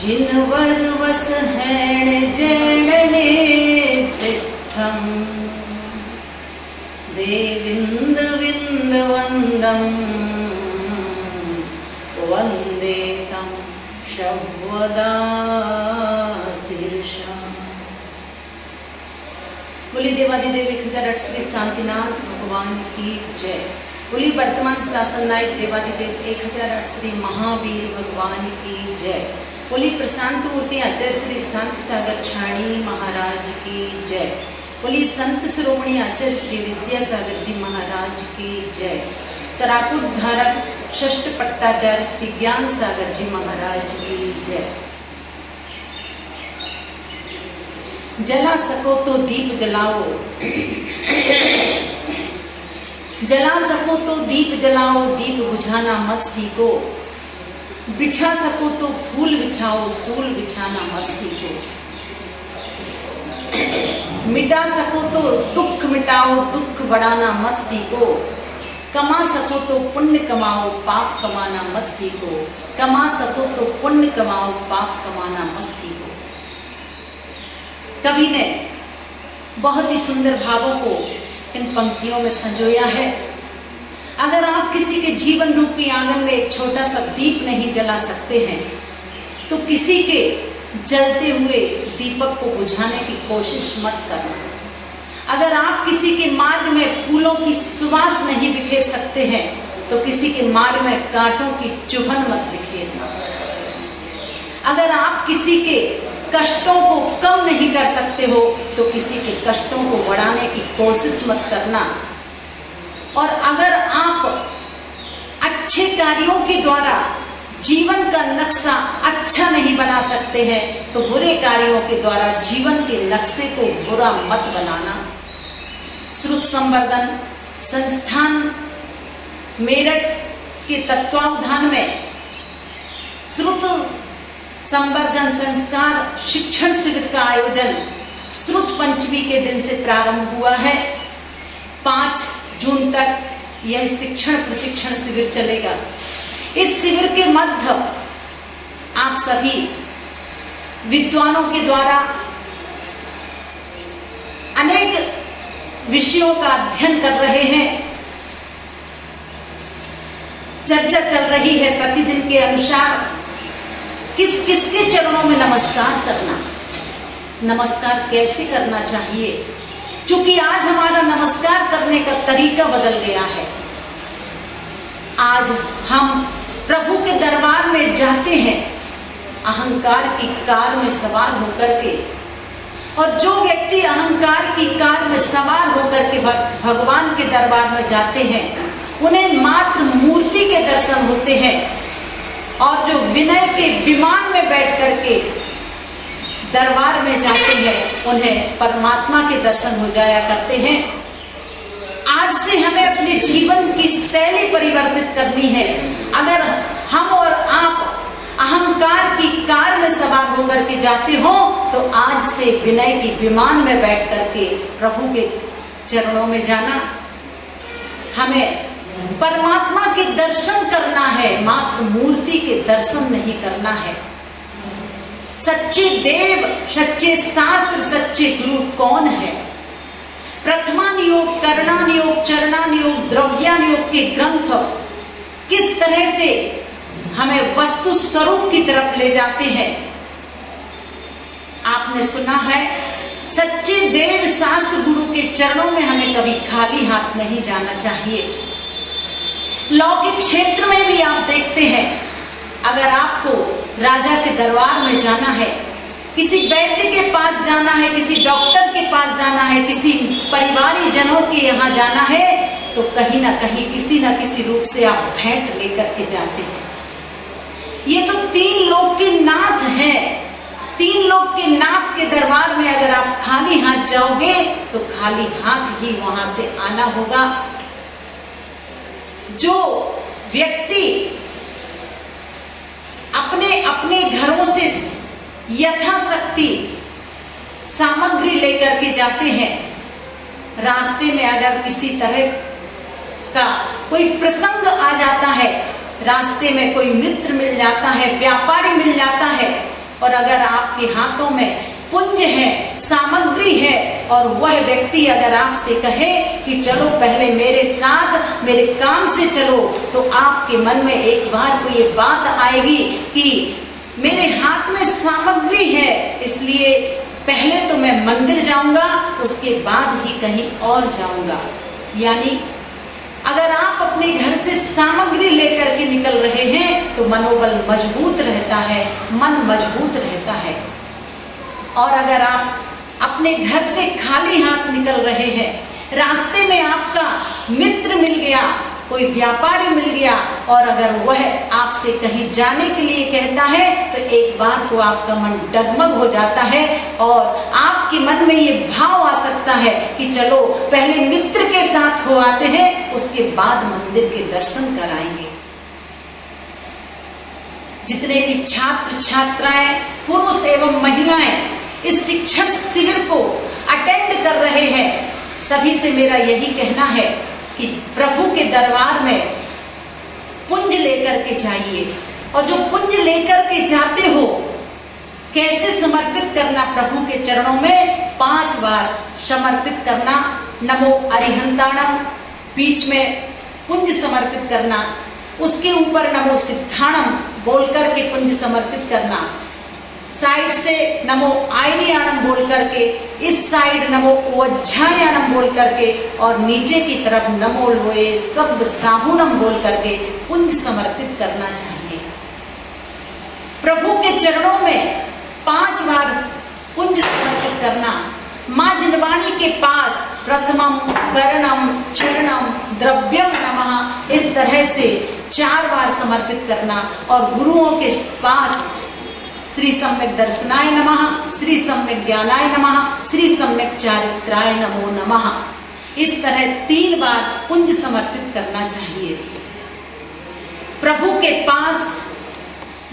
जिनवर वस हैण जैणने तिष्ठम देविंद विंद वंदम वंदे तम शब्वदा शीर्षा। बोली देवादिदेव 1008 श्री शांतिनाथ भगवान की जय। बोली वर्तमान शासन नायक देवादिदेव 1008 श्री महावीर भगवान की जय। बोली प्रशांत मूर्ति आचार्य श्री शांति सागर छाणी महाराज की जय। बोली संत शिरोमणि आचार्य श्री विद्यासागर जी महाराज की जय। सरापुर धारक षष्ठ पट्टाचार्य श्री ज्ञान सागर जी महाराज की जय। जला सको तो दीप जलाओ, जला सको तो दीप जलाओ, दीप बुझाना मत सीखो। बिछा सको तो फूल बिछाओ, सूल बिछाना मत सीखो। मिटा सको तो दुख मिटाओ, दुख बढ़ाना मत सीखो। कमा सको तो पुण्य कमाओ, पाप कमाना मत सीखो। कमा सको तो पुण्य कमाओ, पाप कमाना मत सीखो। कवि ने बहुत ही सुंदर भावों को इन पंक्तियों में संजोया है। अगर आप किसी के जीवन रूपी आंगन में एक छोटा सा दीप नहीं जला सकते हैं तो किसी के जलते हुए दीपक को बुझाने की कोशिश मत करना। अगर आप किसी के मार्ग में फूलों की सुवास नहीं बिखेर सकते हैं तो किसी के मार्ग में कांटों की चुभन मत बिखेरना। अगर आप किसी के कष्टों को कम नहीं कर सकते हो तो किसी के कष्टों को बढ़ाने की कोशिश मत करना। और अगर आप अच्छे कार्यों के द्वारा जीवन का नक्शा अच्छा नहीं बना सकते हैं तो बुरे कार्यों के द्वारा जीवन के नक्शे को बुरा मत बनाना। श्रुत संवर्धन संस्थान मेरठ के तत्वावधान में श्रुत संवर्धन संस्कार शिक्षण शिविर का आयोजन श्रुत पंचमी के दिन से प्रारंभ हुआ है। 5 जून तक यह शिक्षण प्रशिक्षण शिविर चलेगा। इस शिविर के मध्य आप सभी विद्वानों के द्वारा अनेक विषयों का अध्ययन कर रहे हैं। चर्चा चल रही है प्रतिदिन के अनुसार किस किसके चरणों में नमस्कार करना, नमस्कार कैसे करना चाहिए, क्योंकि आज हमारा नमस्कार करने का तरीका बदल गया है। आज हम प्रभु के दरबार में जाते हैं अहंकार की कार में सवार होकर के, और जो व्यक्ति अहंकार की कार में सवार होकर के भगवान के दरबार में जाते हैं उन्हें मात्र मूर्ति के दर्शन होते हैं, और जो विनय के विमान में बैठ करके दरबार में जाते हैं उन्हें परमात्मा के दर्शन हो जाया करते हैं। आज से हमें अपने जीवन की शैली परिवर्तित करनी है। अगर हम और आप अहंकार की कार में सवार होकर के जाते हो तो आज से विनय के विमान में बैठ करके प्रभु के चरणों में जाना। हमें परमात्मा के दर्शन करना है, मात्र मूर्ति के दर्शन नहीं करना है। सच्चे देव, सच्चे शास्त्र, सच्चे गुरु कौन है? प्रथमानियोग, करणानियोग, चरणानियोग, द्रव्यानियोग के ग्रंथ किस तरह से हमें वस्तु स्वरूप की तरफ ले जाते हैं। आपने सुना है सच्चे देव शास्त्र गुरु के चरणों में हमें कभी खाली हाथ नहीं जाना चाहिए। लौकिक क्षेत्र में भी आप देखते हैं, अगर आपको राजा के दरबार में जाना है, किसी वैद्य के पास जाना है, किसी डॉक्टर के पास जाना है, किसी परिवारी जनों के यहाँ जाना है तो कहीं ना कहीं किसी ना किसी रूप से आप भेंट लेकर के जाते हैं। ये तो 3 लोक के नाथ हैं। 3 लोक के नाथ के दरबार में अगर आप खाली हाथ जाओगे तो खाली हाथ ही वहां से आना होगा। जो व्यक्ति अपने अपने घरों से यथाशक्ति सामग्री लेकर के जाते हैं, रास्ते में अगर किसी तरह का कोई प्रसंग आ जाता है, रास्ते में कोई मित्र मिल जाता है, व्यापारी मिल जाता है, और अगर आपके हाथों में पुंज है, सामग्री है, और वह व्यक्ति अगर आपसे कहे कि चलो पहले मेरे साथ मेरे काम से चलो, तो आपके मन में एक बार को ये बात आएगी कि मेरे हाथ में सामग्री है, इसलिए पहले तो मैं मंदिर जाऊंगा, उसके बाद ही कहीं और जाऊंगा। यानी अगर आप अपने घर से सामग्री लेकर के निकल रहे हैं तो मनोबल मजबूत रहता है, मन मजबूत रहता है। और अगर आप अपने घर से खाली हाथ निकल रहे हैं, रास्ते में आपका मित्र मिल गया, कोई व्यापारी मिल गया, और अगर वह आपसे कहीं जाने के लिए कहता है तो एक बार को आपका मन डगमग हो जाता है और आपके मन में ये भाव आ सकता है कि चलो पहले मित्र के साथ हो आते हैं, उसके बाद मंदिर के दर्शन कराएंगे। जितने भी छात्र छात्राएं, पुरुष एवं महिलाएं इस शिक्षण शिविर को अटेंड कर रहे हैं, सभी से मेरा यही कहना है कि प्रभु के दरबार में पुंज लेकर के जाइए, और जो पुंज लेकर के जाते हो कैसे समर्पित करना प्रभु के चरणों में 5 बार समर्पित करना। नमो अरिहंताणम, बीच में पुंज समर्पित करना, उसके ऊपर नमो सिद्धाणम बोल करके पुंज समर्पित करना, साइड से नमो आयनियाणम बोल करके, इस साइड नमो वज्झायाणम बोल करके, और नीचे की तरफ नमो लोए शब्द साहुणम बोल करके पुंज समर्पित करना चाहिए। प्रभु के चरणों में 5 बार पुंज समर्पित करना। माँ जिनवाणी के पास प्रथमम करणम चरणम द्रव्यम नमः, इस तरह से 4 बार समर्पित करना, और गुरुओं के पास श्री सम्यक दर्शनाय नमः, श्री सम्यक ज्ञानाय नमः, श्री सम्यक चारित्राय नमो नमः, इस तरह 3 बार पुंज समर्पित करना चाहिए। प्रभु के पास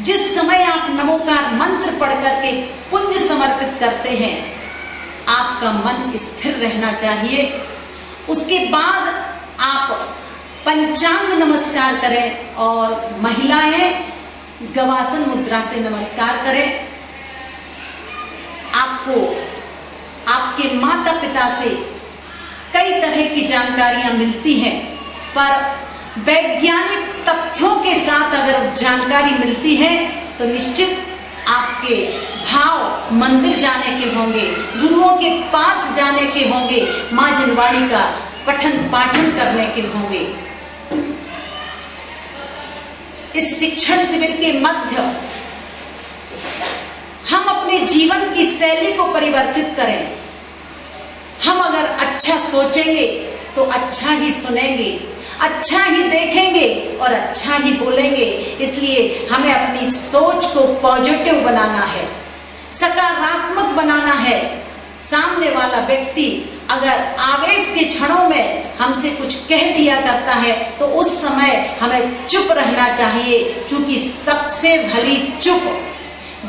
जिस समय आप नमोकार मंत्र पढ़ करके पुंज समर्पित करते हैं, आपका मन स्थिर रहना चाहिए। उसके बाद आप पंचांग नमस्कार करें, और महिलाएं गवासन मुद्रा से नमस्कार करें। आपको आपके माता पिता से कई तरह की जानकारियां मिलती हैं, पर वैज्ञानिक तथ्यों के साथ अगर जानकारी मिलती है तो निश्चित आपके भाव मंदिर जाने के होंगे, गुरुओं के पास जाने के होंगे, माँ जिनवाणी का पठन पाठन करने के होंगे। इस शिक्षण शिविर के मध्य हम अपने जीवन की शैली को परिवर्तित करें। हम अगर अच्छा सोचेंगे तो अच्छा ही सुनेंगे, अच्छा ही देखेंगे और अच्छा ही बोलेंगे। इसलिए हमें अपनी सोच को पॉजिटिव बनाना है, सकारात्मक बनाना है। सामने वाला व्यक्ति अगर आवेश के क्षणों में हमसे कुछ कह दिया करता है तो उस समय हमें चुप रहना चाहिए, क्योंकि सबसे भली चुप।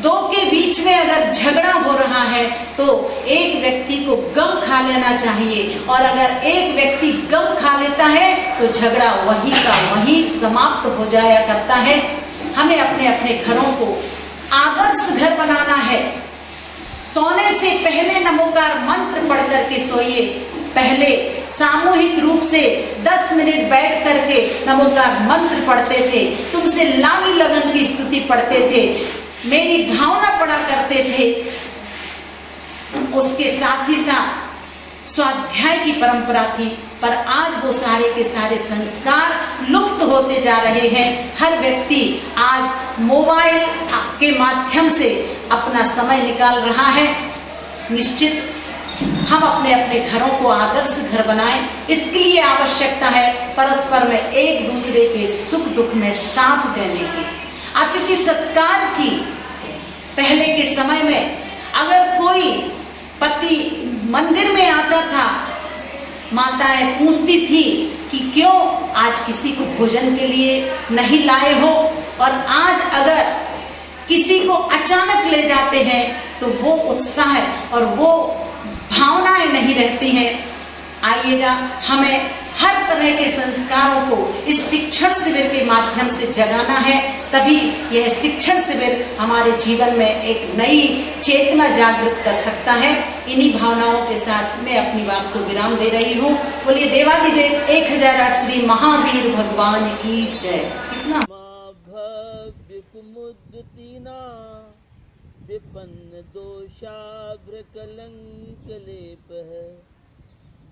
2 के बीच में अगर झगड़ा हो रहा है तो एक व्यक्ति को गम खा लेना चाहिए, और अगर एक व्यक्ति गम खा लेता है तो झगड़ा वही का वही समाप्त हो जाया करता है। हमें अपने अपने घरों को आदर्श घर बनाना है। सोने से पहले नमोकार मंत्र पढ़ करके सोइए। पहले सामूहिक रूप से 10 मिनट बैठ करके नमोकार मंत्र पढ़ते थे, तुमसे लागी लगन की स्तुति पढ़ते थे, मेरी भावना पढ़ा करते थे। उसके साथ ही साथ स्वाध्याय की परंपरा थी, पर आज वो सारे के सारे संस्कार लुप्त होते जा रहे हैं। हर व्यक्ति आज मोबाइल के माध्यम से अपना समय निकाल रहा है। निश्चित हम अपने अपने घरों को आदर्श घर बनाएं। इसके लिए आवश्यकता है परस्पर में एक दूसरे के सुख दुख में साथ देने की, अतिथि सत्कार की। पहले के समय में अगर कोई पति मंदिर में आता था, माताएं पूछती थी कि क्यों आज किसी को भोजन के लिए नहीं लाए हो, और आज अगर किसी को अचानक ले जाते हैं तो वो उत्साह और वो भावनाएं नहीं रहती हैं। आइएगा, हमें हर तरह के संस्कारों को इस शिक्षण शिविर के माध्यम से जगाना है। तभी यह शिक्षण शिविर हमारे जीवन में एक नई चेतना जागृत कर सकता है। इन्हीं भावनाओं के साथ मैं अपनी बात को विराम दे रही हूँ। बोलिए देवादिदेव 1008 श्री महावीर भगवान की जय। कितना विपन्न दोषाभ्र कलंक लेप है,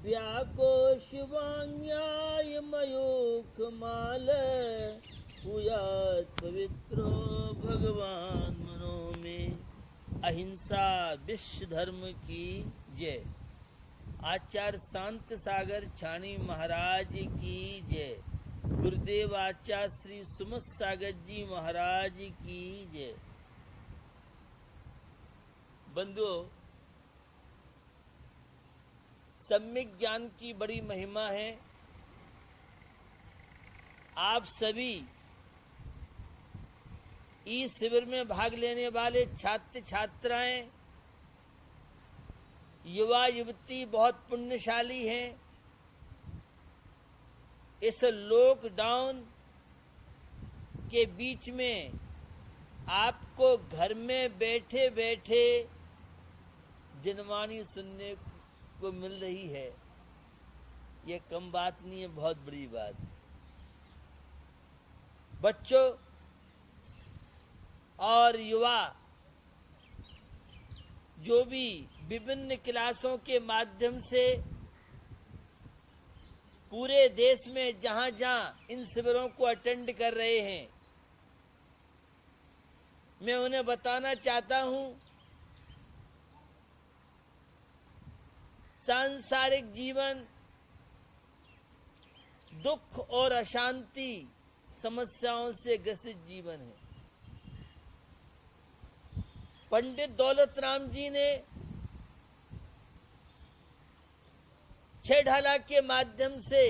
व्याकोश वाण्याय मयूख माल, भूयात् पवित्रो भगवान मनो में। अहिंसा विश्व धर्म की जय। आचार्य शांत सागर छाणी महाराज की जय। गुरुदेव आचार्य श्री सुमत सागर जी महाराज की जय। बंधुओं, सम्यक ज्ञान की बड़ी महिमा है। आप सभी इस शिविर में भाग लेने वाले छात्र छात्राएं, युवा युवती बहुत पुण्यशाली हैं। इस लॉकडाउन के बीच में आपको घर में बैठे बैठे जनवाणी सुनने को मिल रही है। ये कम बात नहीं है, बहुत बड़ी बात। बच्चों और युवा जो भी विभिन्न क्लासों के माध्यम से पूरे देश में जहां जहां इन शिविरों को अटेंड कर रहे हैं, मैं उन्हें बताना चाहता हूं, सांसारिक जीवन दुख और अशांति समस्याओं से ग्रसित जीवन है। पंडित दौलत राम जी ने 6 ढाला के माध्यम से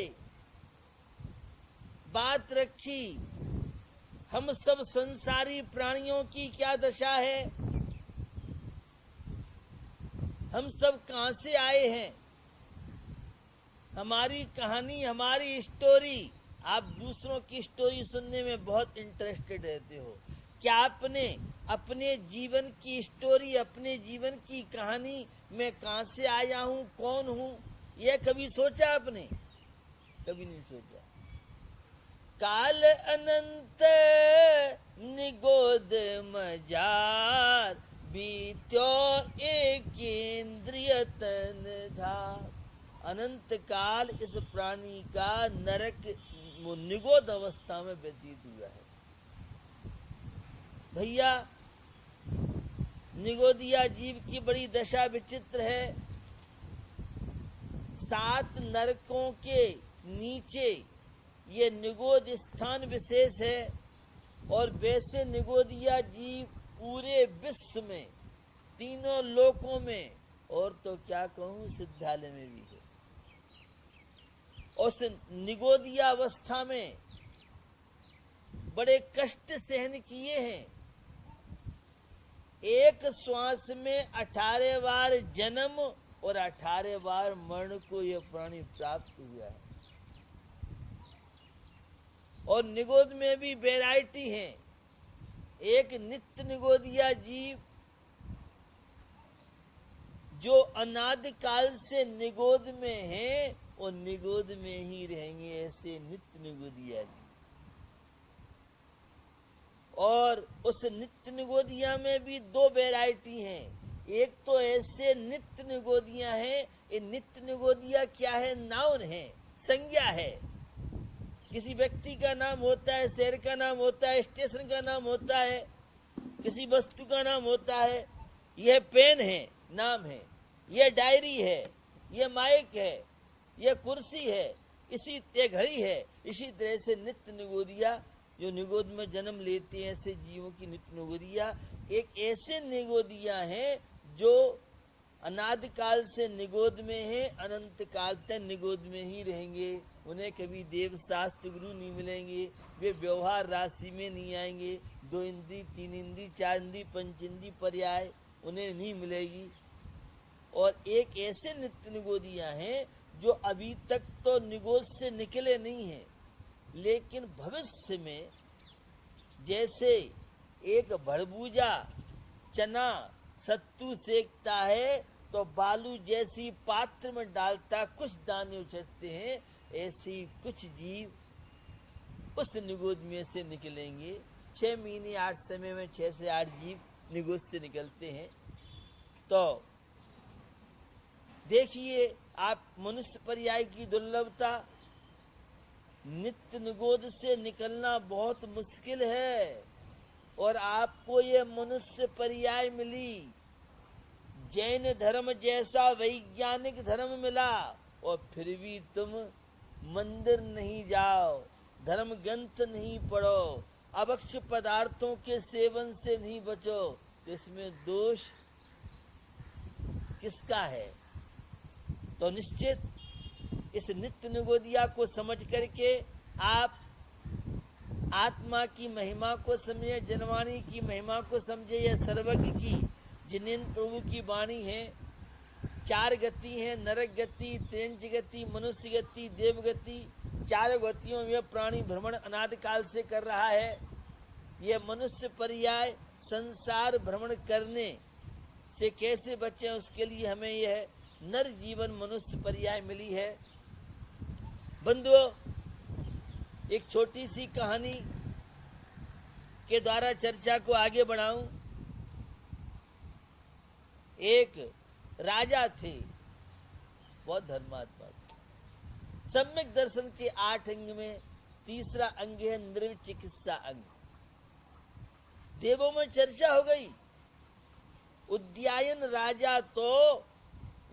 बात रखी, हम सब संसारी प्राणियों की क्या दशा है, हम सब कहां से आए हैं, हमारी कहानी, हमारी स्टोरी। आप दूसरों की स्टोरी सुनने में बहुत इंटरेस्टेड रहते हो। क्या आपने अपने जीवन की स्टोरी, अपने जीवन की कहानी, मैं कहां से आया हूं, कौन हूं, यह कभी सोचा आपने? कभी नहीं सोचा। काल अनंत निगोद मजार, बीत्यो एक इंद्रिय तन धार। अनंत काल इस प्राणी का नरक निगोद अवस्था में व्यतीत हुआ है। भैया, निगोदिया जीव की बड़ी दशा विचित्र है। 7 नरकों के नीचे ये निगोद स्थान विशेष है। और वैसे निगोदिया जीव पूरे विश्व में, तीनों लोकों में, और तो क्या कहूं, सिद्धालय में भी है। उस निगोदिया अवस्था में बड़े कष्ट सहन किए हैं। एक श्वास में 18 बार जन्म और 18 बार मरण को यह प्राणी प्राप्त हुआ है। और निगोद में भी वैरायटी है। एक नित्य निगोदिया जीव जो अनादि काल से निगोद में है और निगोद में ही रहेंगे, ऐसे नित्य निगोदिया जीव। और उस नित्य निगोदिया में भी 2 वैरायटी हैं। एक तो ऐसे नित्य निगोदिया हैं। ये नित्य निगोदिया क्या है? नाउन है, संज्ञा है। किसी व्यक्ति का नाम होता है, शहर का नाम होता है, स्टेशन का नाम होता है, किसी वस्तु का नाम होता है। यह पेन है, नाम है। यह डायरी है, यह माइक है, यह कुर्सी है, ये घड़ी है। इसी तरह से नित्य निगोदिया जो निगोद में जन्म लेते हैं, ऐसे जीवों की नित्य निगोदिया। एक ऐसे निगोदिया हैं जो अनादि काल से निगोद में है, अनंत काल तक निगोद में ही रहेंगे। उन्हें कभी देव शास्त्र गुरु नहीं मिलेंगे, वे व्यवहार राशि में नहीं आएंगे। 2 इंद्री, 3 इंद्री, 4 इंद्री, 5 इंद्री पर्याय उन्हें नहीं मिलेगी। और एक ऐसे नित्य निगोदिया हैं जो अभी तक तो निगोद से निकले नहीं हैं, लेकिन भविष्य में जैसे एक भड़बूजा चना सत्तू सेकता है तो बालू जैसी पात्र में डालता कुछ दाने उछलते हैं, ऐसे ही कुछ जीव उस निगोद में से निकलेंगे। 6 महीने 8 समय में 6 से 8 जीव निगोद से निकलते हैं। तो देखिए आप मनुष्य पर्याय की दुर्लभता। नित्य निगोद से निकलना बहुत मुश्किल है और आपको ये मनुष्य पर्याय मिली। जैन धर्म जैसा वैज्ञानिक धर्म मिला और फिर भी तुम मंदिर नहीं जाओ, धर्म ग्रंथ नहीं पढ़ो, अभक्ष्य पदार्थों के सेवन से नहीं बचो, तो इसमें दोष किसका है? तो निश्चित इस नित्य निगोदिया को समझ करके आप आत्मा की महिमा को समझे, जनवाणी की महिमा को समझे। यह सर्वज्ञ की जिनेन प्रभु की वाणी है। 4 गति है, नरक गति, त्रिंच गति, मनुष्य गति, देव गति। 4 गतियों में प्राणी भ्रमण अनादिकाल से कर रहा है। यह मनुष्य पर्याय संसार भ्रमण करने से कैसे बचे, उसके लिए हमें यह नर जीवन मनुष्य पर्याय मिली है। बंधुओं, एक छोटी सी कहानी के द्वारा चर्चा को आगे बढ़ाऊं। एक राजा थे, बहुत धर्मात्मा थे। सम्यक दर्शन के 8 अंग में तीसरा अंग है निर्विचिकित्सा अंग। देवों में चर्चा हो गई। उद्यायन राजा तो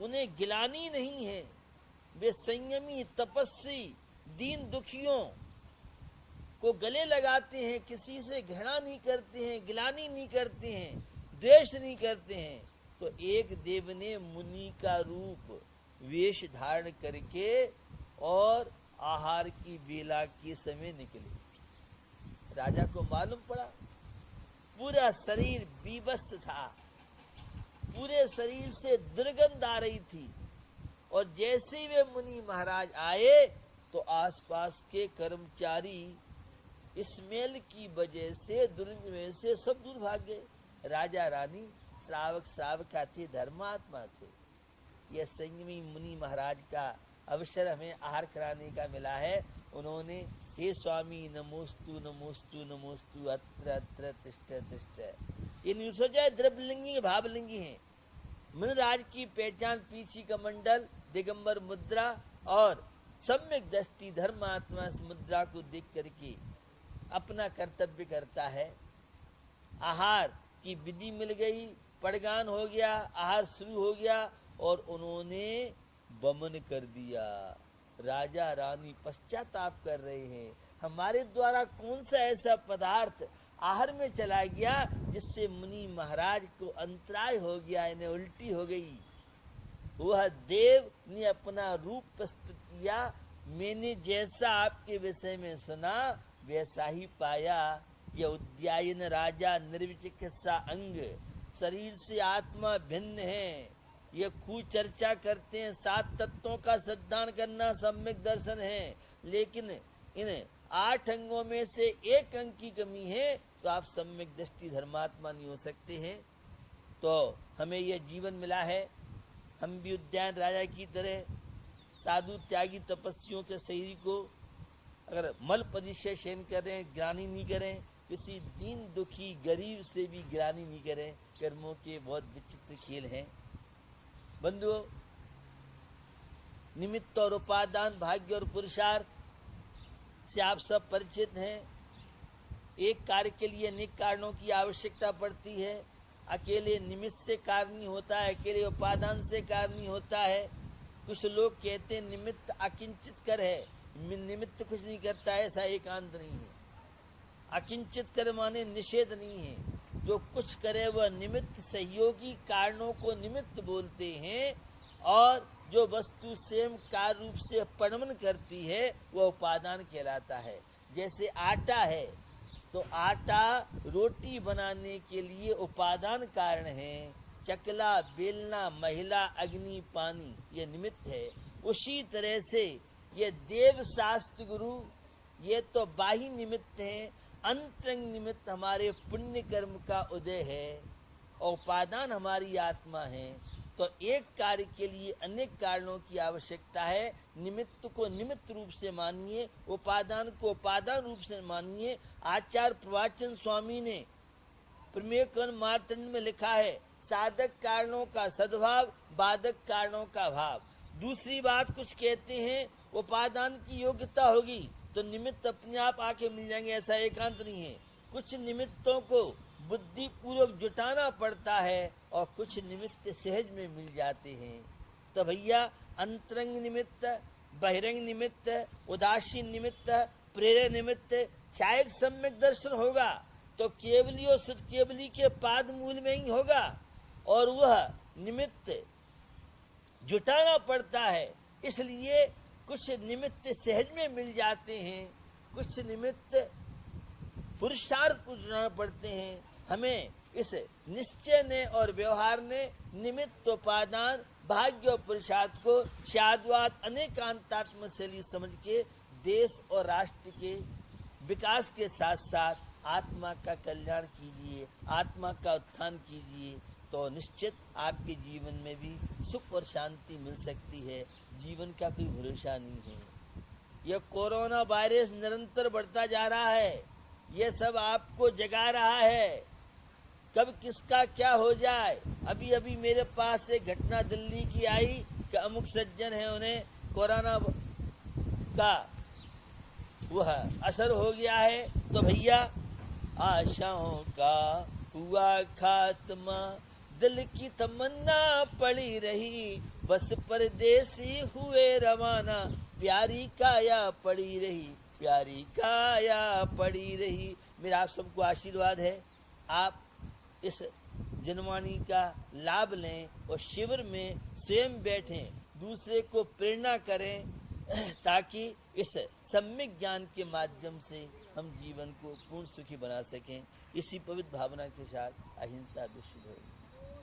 उन्हें गिलानी नहीं है, वे संयमी तपस्वी दीन दुखियों को गले लगाते हैं, किसी से घृणा नहीं करते हैं, गिलानी नहीं करते हैं, द्वेष नहीं करते हैं। तो एक देव ने मुनि का रूप वेश धारण करके और आहार की बेला के समय निकले। राजा को मालूम पड़ा पूरा शरीर बीभत्स था, पूरे शरीर से दुर्गंध आ रही थी, और जैसे ही वे मुनि महाराज आए तो आसपास के कर्मचारी स्मेल की वजह से दुर्गंध से सब दूर भाग गए। राजा रानी श्रावक श्रावका थे, धर्मात्मा थे। यह संयमी मुनि महाराज का अवसर हमें आहार कराने का मिला है। उन्होंने हे स्वामी नमोस्तु नमोस्तु नमोस्तु अत्र अत्र तिष्ठ तिष्ठ। ये निसोचा द्रव्यलिंगी भावलिंगी हैं। मुनिराज की पहचान पीछी का मंडल, दिगंबर मुद्रा और सम्यक दृष्टि धर्मात्मा इस मुद्रा को देख करके अपना कर्तव्य करता है। आहार की विधि मिल गई, पड़गान हो गया, आहार शुरू हो गया और उन्होंने वमन कर दिया। राजा रानी पश्चाताप कर रहे हैं, हमारे द्वारा कौन सा ऐसा पदार्थ आहार में चला गया जिससे मुनि महाराज को अंतराय हो गया, इन्हें उल्टी हो गई। वह देव ने अपना रूप प्रस्तुत किया। मैंने जैसा आपके विषय में सुना वैसा ही पाया। यह उद्यायन राजा निर्विचिकित्सा अंग, शरीर से आत्मा भिन्न है। ये खूब चर्चा करते हैं, 7 तत्वों का सिद्धांत करना सम्यक दर्शन है, लेकिन इन 8 अंगों में से एक अंग की कमी है तो आप सम्यक दृष्टि धर्मात्मा नहीं हो सकते हैं। तो हमें यह जीवन मिला है, हम भी उद्यान राजा की तरह साधु त्यागी तपस्वियों के शरीर को अगर मल परिचय शयन करें, ग्लानि नहीं करें, किसी दीन दुखी गरीब से भी ग्लानि नहीं करें। कर्मों के बहुत विचित्र खेल हैं। बंधुओं, निमित्त और उपादान, भाग्य और पुरुषार्थ से आप सब परिचित हैं। एक कार्य के लिए अनेक कारणों की आवश्यकता पड़ती है। अकेले निमित्त से कार्य नहीं होता है, अकेले उपादान से कार्य नहीं होता है। कुछ लोग कहते हैं निमित्त अकिंचित कर है, निमित्त कुछ नहीं करता है, ऐसा एकांत नहीं है। अकिंचित कर माने निषेध नहीं है, जो कुछ करे वह निमित्त, सहयोगी कारणों को निमित्त बोलते हैं, और जो वस्तु स्वयं कार्य रूप से परिणमन करती है वह उपादान कहलाता है। जैसे आटा है तो आटा रोटी बनाने के लिए उपादान कारण है। चकला, बेलना, महिला, अग्नि, पानी ये निमित्त है। उसी तरह से ये देव शास्त्र गुरु ये तो बाह्य निमित्त हैं, अंतरंग निमित्त हमारे पुण्य कर्म का उदय है और उपादान हमारी आत्मा है। तो एक कार्य के लिए अनेक कारणों की आवश्यकता है। निमित्त को निमित्त रूप से मानिए, उपादान को उपादान रूप से मानिए। आचार्य प्रवाचन स्वामी ने प्रमेयकरण मार्तंड में लिखा है, साधक कारणों का सद्भाव, बाधक कारणों का भाव। दूसरी बात कुछ कहते हैं उपादान की योग्यता होगी तो निमित्त अपने आप आके मिल जाएंगे, ऐसा एकांत नहीं है। कुछ निमित्तों को बुद्धि पूर्वक जुटाना पड़ता है और कुछ निमित्त सहज में मिल जाते हैं। तो भैया अंतरंग निमित्त, बहिरंग निमित्त, उदासीन निमित्त, प्रेरक निमित्त, चाहे सम्यक दर्शन होगा तो केवली और शुद्ध केवली के पाद मूल में ही होगा और वह निमित्त जुटाना पड़ता है। इसलिए कुछ निमित्त सहज में मिल जाते हैं, कुछ निमित्त पुरुषार्थ को जुटाना पड़ते हैं। हमें इस निश्चय ने और व्यवहार ने निमित्त उपादान भाग्य और पुरुषार्थ को शाद्वाद अनेकांतात्म शैली समझ के देश और राष्ट्र के विकास के साथ साथ आत्मा का कल्याण कीजिए, आत्मा का उत्थान कीजिए, तो निश्चित आपके जीवन में भी सुख और शांति मिल सकती है। जीवन का कोई भरोसा नहीं है। यह कोरोना वायरस निरंतर बढ़ता जा रहा है, यह सब आपको जगा रहा है, कब किसका क्या हो जाए। अभी अभी मेरे पास एक घटना दिल्ली की आई कि अमुक सज्जन है, उन्हें कोरोना का वह असर हो गया है। तो भैया आशाओं का हुआ खात्मा, दिल की तमन्ना पड़ी रही, बस परदेसी हुए रवाना, प्यारी काया पड़ी रही, प्यारी काया पड़ी रही। मेरा आप सबको आशीर्वाद है, आप इस जनवाणी का लाभ लें और शिविर में स्वयं बैठें, दूसरे को प्रेरणा करें ताकि इस सम्यक ज्ञान के माध्यम से हम जीवन को पूर्ण सुखी बना सकें। इसी पवित्र भावना के साथ अहिंसा विश्व